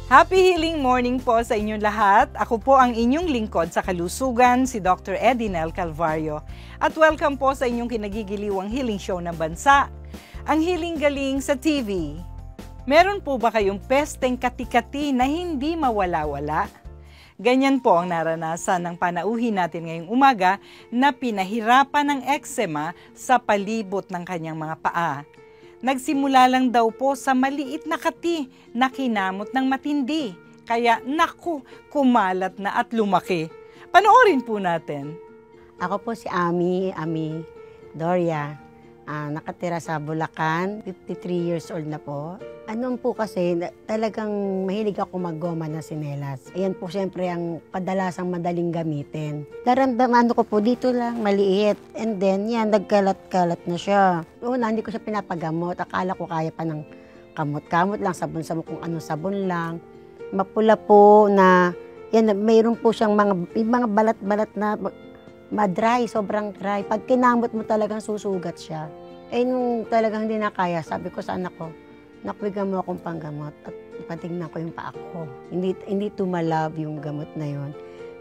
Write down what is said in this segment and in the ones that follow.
Happy healing morning po sa inyong lahat. Ako po ang inyong lingkod sa kalusugan, si Dr. Edinel Calvario. At welcome po sa inyong kinagigiliwang healing show ng bansa, ang Healing Galing sa TV. Meron po ba kayong pesteng kati-kati na hindi mawala-wala? Ganyan po ang naranasan ng panauhin natin ngayong umaga na pinahirapan ng eczema sa palibot ng kanyang mga paa. Nagsimula lang daw po sa maliit na kati na kinamot ng matindi. Kaya naku, kumalat na at lumaki. Panoorin po natin. Ako po si Ami Doria. Nakatira sa Bulacan, 53 years old na po. Ano po kasi, talagang mahilig ako maggoma ng sinelas. Ayan po siyempre ang kadalasang madaling gamitin. Naramdaman ko po dito lang, maliit. And then, yan, nagkalat-kalat na siya. Una, hindi ko siya pinapagamot. Akala ko kaya pa ng kamot-kamot lang, sabon-sabon kung anong sabon lang. Mapula po na, yan, mayroon po siyang mga balat-balat na madry, sobrang dry. Pag kinamot mo talagang susugat siya. Eh, nung talagang hindi na kaya, sabi ko sa anak ko, nakwigan mo akong panggamot at ipatingnan ko yung paa ko. Hindi tumalab yung gamot na yon.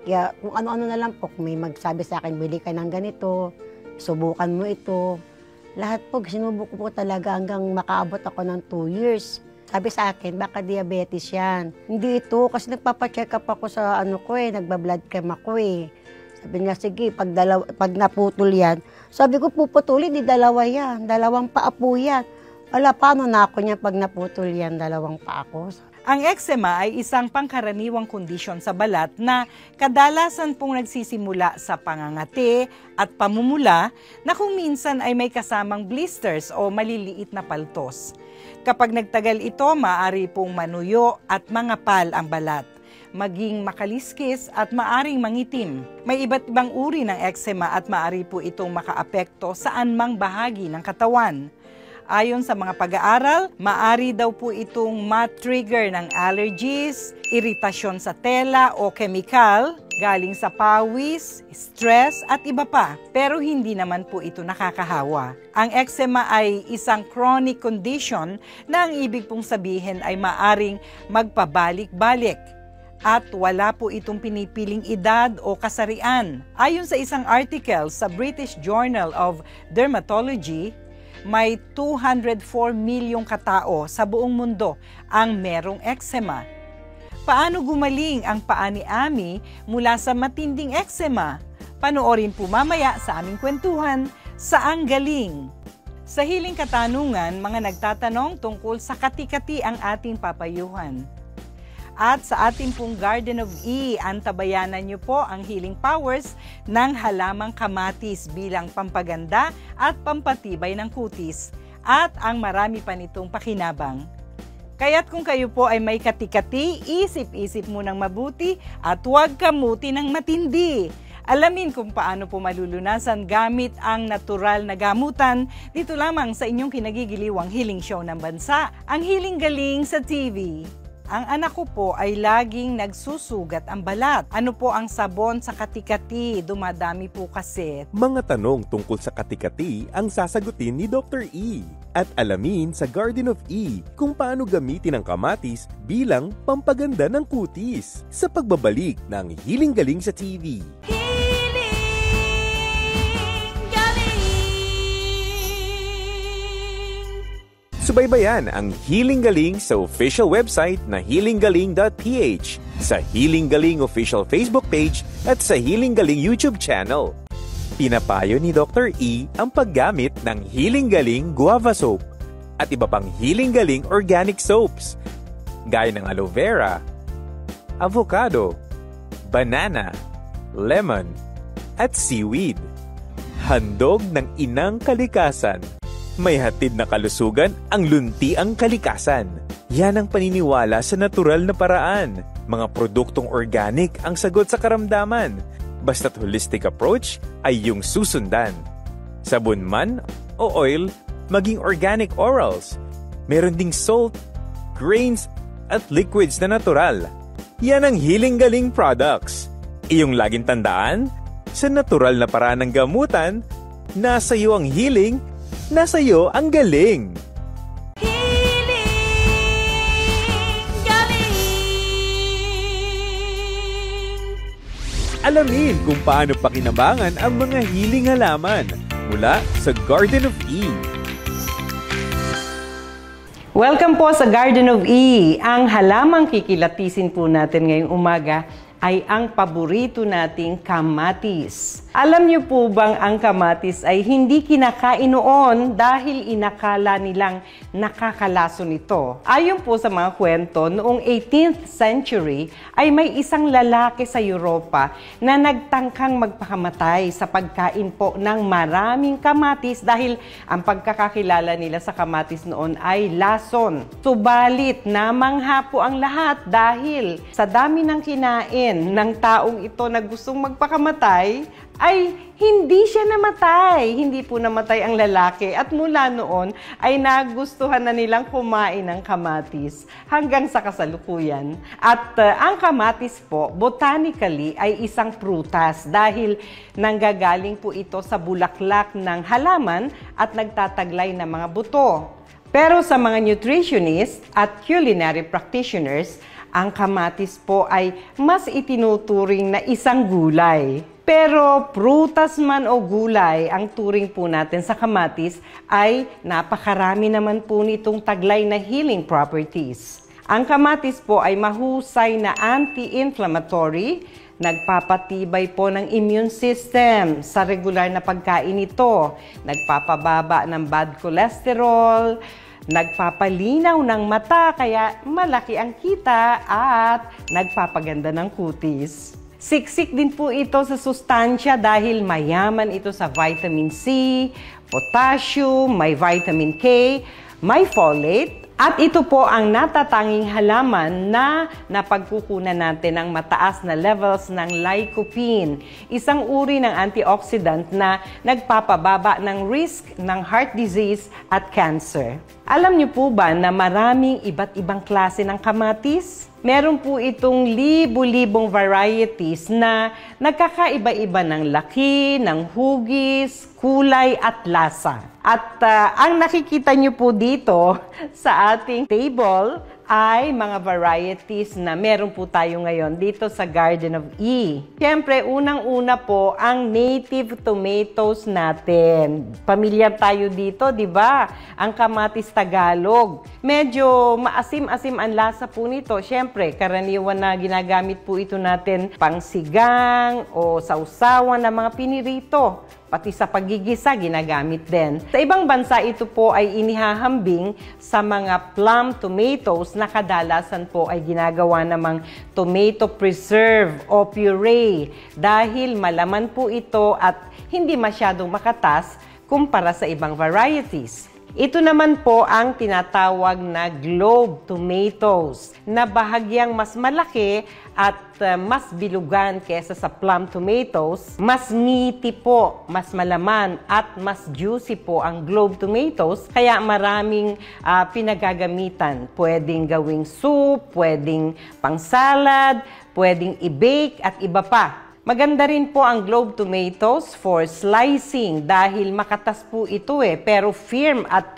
Kaya kung ano-ano na lang po, may magsabi sa akin, bili ka ng ganito, subukan mo ito. Lahat po, sinubok ko po talaga hanggang makaabot ako ng 2 years. Sabi sa akin, baka diabetes yan. Hindi ito, kasi nagpapacheck up ako sa nagbablood chem ako eh. Sabi niya, sige, pag naputol yan. Sabi ko, puputulin, di dalawa yan. 2 paa po yan. Wala, paano na ako niya pag naputol yan, 2 paa ko? Ang eczema ay isang pangkaraniwang kondisyon sa balat na kadalasan pong nagsisimula sa pangangati at pamumula na kung minsan ay may kasamang blisters o maliliit na paltos. Kapag nagtagal ito, maaari pong manuyo at mangapal ang balat, maging makaliskis at maaring mangitim. May iba't ibang uri ng eczema at maaari po itong makaapekto saan mang bahagi ng katawan. Ayon sa mga pag-aaral, maaari daw po itong ma-trigger ng allergies, iritasyon sa tela o kemikal, galing sa pawis, stress at iba pa. Pero hindi naman po ito nakakahawa. Ang eczema ay isang chronic condition na ang ibig pong sabihin ay maaring magpabalik-balik. At wala po itong pinipiling edad o kasarian. Ayon sa isang article sa British Journal of Dermatology, may 204 milyong katao sa buong mundo ang merong eczema. Paano gumaling ang paa ni Ami mula sa matinding eczema? Panoorin po mamaya sa aming kwentuhan sa Ang Galing. Sa Hiling Katanungan, mga nagtatanong tungkol sa kati-kati ang ating papayuhan. At sa ating pong Garden of E, antabayanan niyo po ang healing powers ng halamang kamatis bilang pampaganda at pampatibay ng kutis at ang marami pa nitong pakinabang. Kaya't kung kayo po ay may kati-kati, isip-isip mo ng mabuti at huwag kamuti ng matindi. Alamin kung paano po malulunasan gamit ang natural na gamutan dito lamang sa inyong kinagigiliwang healing show ng bansa, ang Healing Galing sa TV. Ang anak ko po ay laging nagsusugat ang balat. Ano po ang sabon sa kati-kati? Dumadami po kasi. Mga tanong tungkol sa kati-kati ang sasagutin ni Dr. E. At alamin sa Garden of E kung paano gamitin ang kamatis bilang pampaganda ng kutis. Sa pagbabalik ng Healing Galing sa TV. Subaybayan ang Healing Galing sa official website na healinggaling.ph, sa Healing Galing official Facebook page at sa Healing Galing YouTube channel. Pinapayo ni Dr. E ang paggamit ng Healing Galing Guava Soap at iba pang Healing Galing Organic Soaps, gaya ng aloe vera, avocado, banana, lemon, at seaweed. Handog ng inang kalikasan. May hatid na kalusugan ang luntiang kalikasan. Yan ang paniniwala sa natural na paraan. Mga produktong organic ang sagot sa karamdaman. Basta't holistic approach ay yung susundan. Sabon man o oil, maging organic orals. Meron ding salt, grains at liquids na natural. Yan ang Healing Galing products. Iyong laging tandaan, sa natural na paraan ng gamutan, nasa iyo ang healing, nasa iyo ang galing. Healing Galing. Alamin kung paano pakinabangan ang mga hiling halaman mula sa Garden of E. Welcome po sa Garden of E. Ang halamang kikilatisin po natin ngayong umaga ay ang paborito nating kamatis. Alam niyo po bang ang kamatis ay hindi kinakain noon dahil inakala nilang nakakalason ito? Ayon po sa mga kwento, noong 18th century ay may isang lalaki sa Europa na nagtangkang magpakamatay sa pagkain po ng maraming kamatis dahil ang pagkakakilala nila sa kamatis noon ay lason. Subalit, namangha po ang lahat dahil sa dami ng kinain ng taong ito na gustong magpakamatay, ay hindi siya namatay. Hindi po namatay ang lalaki. At mula noon ay nagustuhan na nilang kumain ng kamatis hanggang sa kasalukuyan. At ang kamatis po, botanically, ay isang prutas dahil nanggagaling po ito sa bulaklak ng halaman at nagtataglay ng mga buto. Pero sa mga nutritionists at culinary practitioners, ang kamatis po ay mas itinuturing na isang gulay. Pero prutas man o gulay, ang turing po natin sa kamatis ay napakarami naman po nitong taglay na healing properties. Ang kamatis po ay mahusay na anti-inflammatory, nagpapatibay po ng immune system sa regular na pagkain nito, nagpapababa ng bad cholesterol, nagpapalinaw ng mata kaya malaki ang kita at nagpapaganda ng kutis. Siksik din po ito sa sustansya dahil mayaman ito sa vitamin C, potassium, may vitamin K, may folate, at ito po ang natatanging halaman na napagkukunan natin ng mataas na levels ng lycopene, isang uri ng antioxidant na nagpapababa ng risk ng heart disease at cancer. Alam niyo po ba na maraming iba't ibang klase ng kamatis? Meron po itong libo-libong varieties na nagkakaiba-iba ng laki, ng hugis, kulay at lasa. At ang nakikita nyo po dito sa ating table ay mga varieties na meron po tayo ngayon dito sa Garden of E. Siyempre, unang-una po ang native tomatoes natin. Pamilyar tayo dito, di ba? Ang kamatis Tagalog. Medyo maasim-asim ang lasa po nito. Siyempre, karaniwan na ginagamit po ito natin pang sigang o sausawan ng mga pinirito. Pati sa pagigisa, ginagamit din. Sa ibang bansa, ito po ay inihahambing sa mga plum tomatoes na kadalasan po ay ginagawa namang tomato preserve o puree dahil malaman po ito at hindi masyadong makatas kumpara sa ibang varieties. Ito naman po ang tinatawag na globe tomatoes na bahagyang mas malaki at mas bilugan kesa sa plum tomatoes. Mas meaty po, mas malaman at mas juicy po ang globe tomatoes kaya maraming pinagagamitan. Pwedeng gawing soup, pwedeng pang salad, pwedeng i-bake at iba pa. Maganda rin po ang globe tomatoes for slicing dahil makatas po ito pero firm at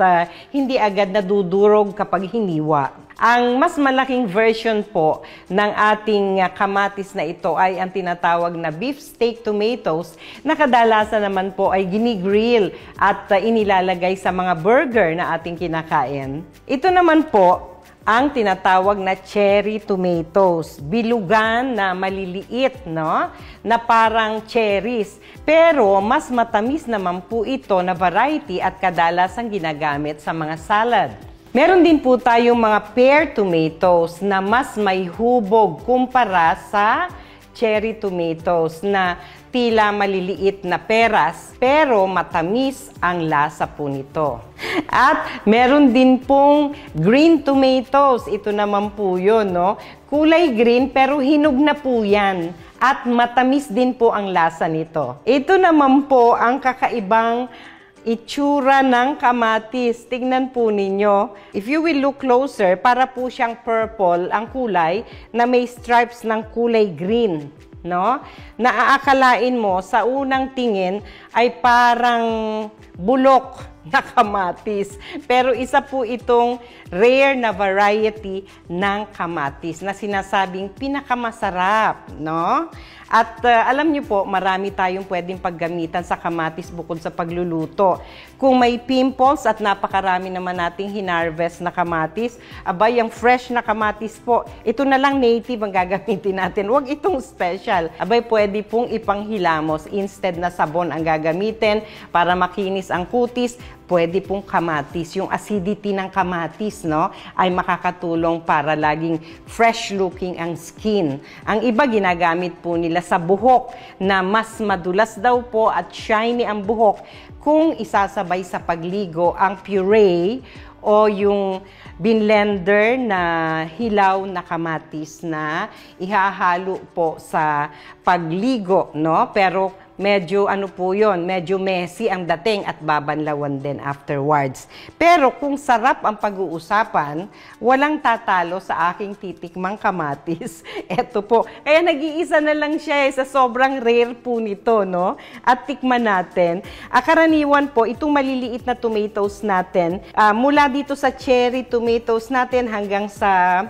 hindi agad nadudurog kapag hiniwa. Ang mas malaking version po ng ating kamatis na ito ay ang tinatawag na beefsteak tomatoes na kadalasan naman po ay ginigrill at inilalagay sa mga burger na ating kinakain. Ito naman po ang tinatawag na cherry tomatoes. Bilugan na maliliit, no? Na parang cherries. Pero mas matamis naman po ito na variety at kadalasang ginagamit sa mga salad. Meron din po tayong mga pear tomatoes na mas may hubog kumpara sa cherry tomatoes na tila maliliit na peras pero matamis ang lasa po nito. At meron din pong green tomatoes. Ito naman po yun, no? Kulay green pero hinog na po yan. At matamis din po ang lasa nito. Ito naman po ang kakaibang itsura ng kamatis. Tingnan po ninyo. If you will look closer, para po siyang purple ang kulay na may stripes ng kulay green. No? Naaakalain mo sa unang tingin ay parang bulok na kamatis. Pero isa po itong rare na variety ng kamatis na sinasabing pinakamasarap, no? At alam niyo po, marami tayong pwedeng paggamitan sa kamatis bukod sa pagluluto. Kung may pimples at napakarami naman nating hinarvest na kamatis, abay, yung fresh na kamatis po, ito na lang native ang gagamitin natin. Huwag itong special. Abay, pwede pong ipanghilamos. Instead na sabon ang gagamitin para makinis ang kutis, pwede pong kamatis. Yung acidity ng kamatis, no, ay makakatulong para laging fresh looking ang skin. Ang iba ginagamit po nila sa buhok na mas madulas daw po at shiny ang buhok kung isasabay sa pagligo ang puree o yung binlender na hilaw na kamatis na ihahalo po sa pagligo, no? Pero medyo ano po yun, medyo messy ang dating at babanlawan din afterwards. Pero kung sarap ang pag-uusapan, walang tatalo sa aking titikmang kamatis. Eto po, kaya nag-iisa na lang siya sa sobrang rare po nito, no? At tikman natin. Karaniwan po, itong maliliit na tomatoes natin, mula dito sa cherry tomatoes natin hanggang sa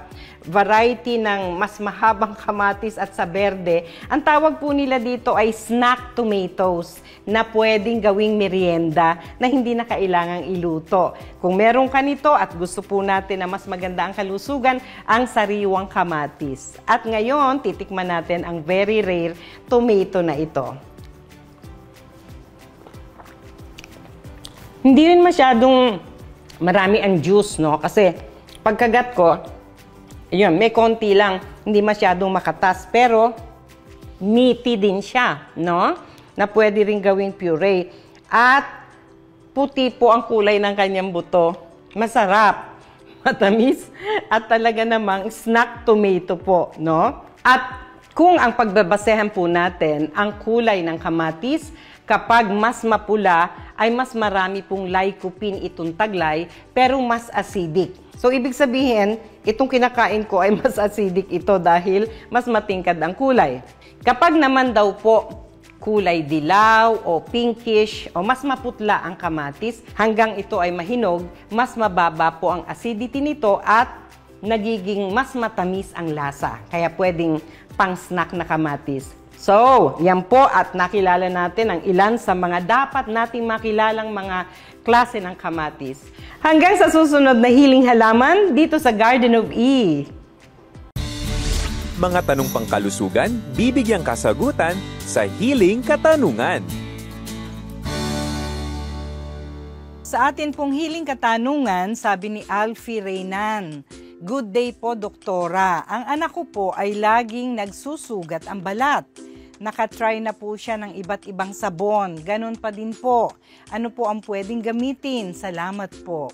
variety ng mas mahabang kamatis at sa berde, ang tawag po nila dito ay snack tomatoes na pwedeng gawing merienda na hindi na kailangang iluto. Kung meron ka nito at gusto po natin na mas maganda ang kalusugan, ang sariwang kamatis. At ngayon, titikman natin ang very rare tomato na ito. Hindi rin masyadong marami ang juice, no? Kasi pagkagat ko, ayun, may konti lang, hindi masyadong makatas, pero meaty din siya, no? Na pwede rin gawing puree. At puti po ang kulay ng kanyang buto. Masarap, matamis, at talaga namang snack tomato po, no? At kung ang pagbabasehan po natin, ang kulay ng kamatis, kapag mas mapula, ay mas marami pong lycopene itong taglay, pero mas acidic. So, ibig sabihin, itong kinakain ko ay mas acidic ito dahil mas matingkad ang kulay. Kapag naman daw po kulay dilaw o pinkish o mas maputla ang kamatis, hanggang ito ay mahinog, mas mababa po ang acidity nito at nagiging mas matamis ang lasa. Kaya pwedeng pang-snack na kamatis. So, yan po at nakilala natin ang ilan sa mga dapat nating makilalang mga klase ng kamatis. Hanggang sa susunod na Hiling Halaman dito sa Garden of E. Mga tanong pangkalusugan, bibigyang kasagutan sa Hiling Katanungan. Sa atin pong Hiling Katanungan, sabi ni Alfie Reynan, "Good day po, doktora. Ang anak ko po ay laging nagsusugat ang balat. Nakatry na po siya ng iba't ibang sabon. Ganon pa din po. Ano po ang pwedeng gamitin? Salamat po."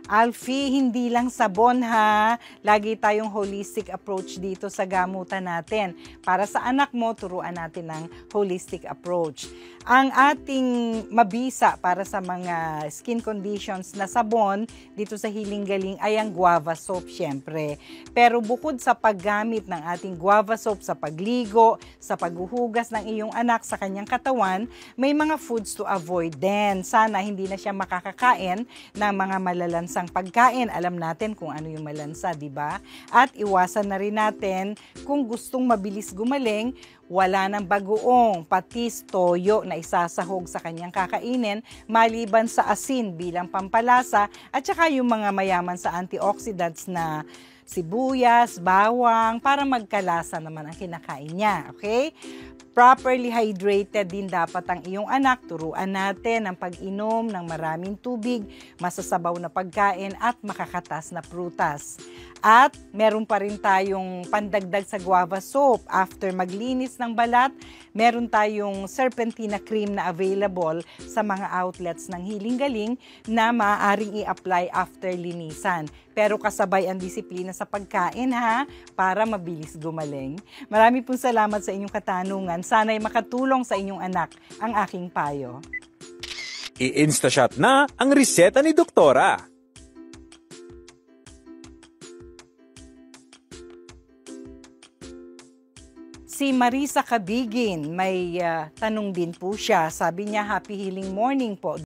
Alfie, hindi lang sabon ha. Lagi tayong holistic approach dito sa gamutan natin. Para sa anak mo, turuan natin ng holistic approach. Ang ating mabisa para sa mga skin conditions na sabon dito sa Hiling Galing ay ang guava soap syempre. Pero bukod sa paggamit ng ating guava soap sa pagligo, sa paghuhugas ng iyong anak sa kanyang katawan, may mga foods to avoid din. Sana hindi na siya makakakain ng mga malalansang pagkain. Alam natin kung ano yung malansa, di ba? At iwasan na rin natin kung gustong mabilis gumaling, wala ng bagoong, patis, toyo na isasahog sa kanyang kakainin maliban sa asin bilang pampalasa at saka yung mga mayaman sa antioxidants na sibuyas, bawang para magkalasa naman ang kinakain niya. Okay? Properly hydrated din dapat ang iyong anak. Turuan natin ang pag-inom ng maraming tubig, masasabaw na pagkain at makakatas na prutas. At meron pa rin tayong pandagdag sa guava soap. After maglinis ng balat, meron tayong serpentina cream na available sa mga outlets ng Hiling Galing na maaaring i-apply after linisan. Pero kasabay ang disiplina sa pagkain ha, para mabilis gumaling. Marami pong salamat sa inyong katanungan. Sana'y makatulong sa inyong anak ang aking payo. I-instashot na ang reseta ni Doktora. Si Marisa Cabigin, may tanong din po siya. Sabi niya, happy healing morning po.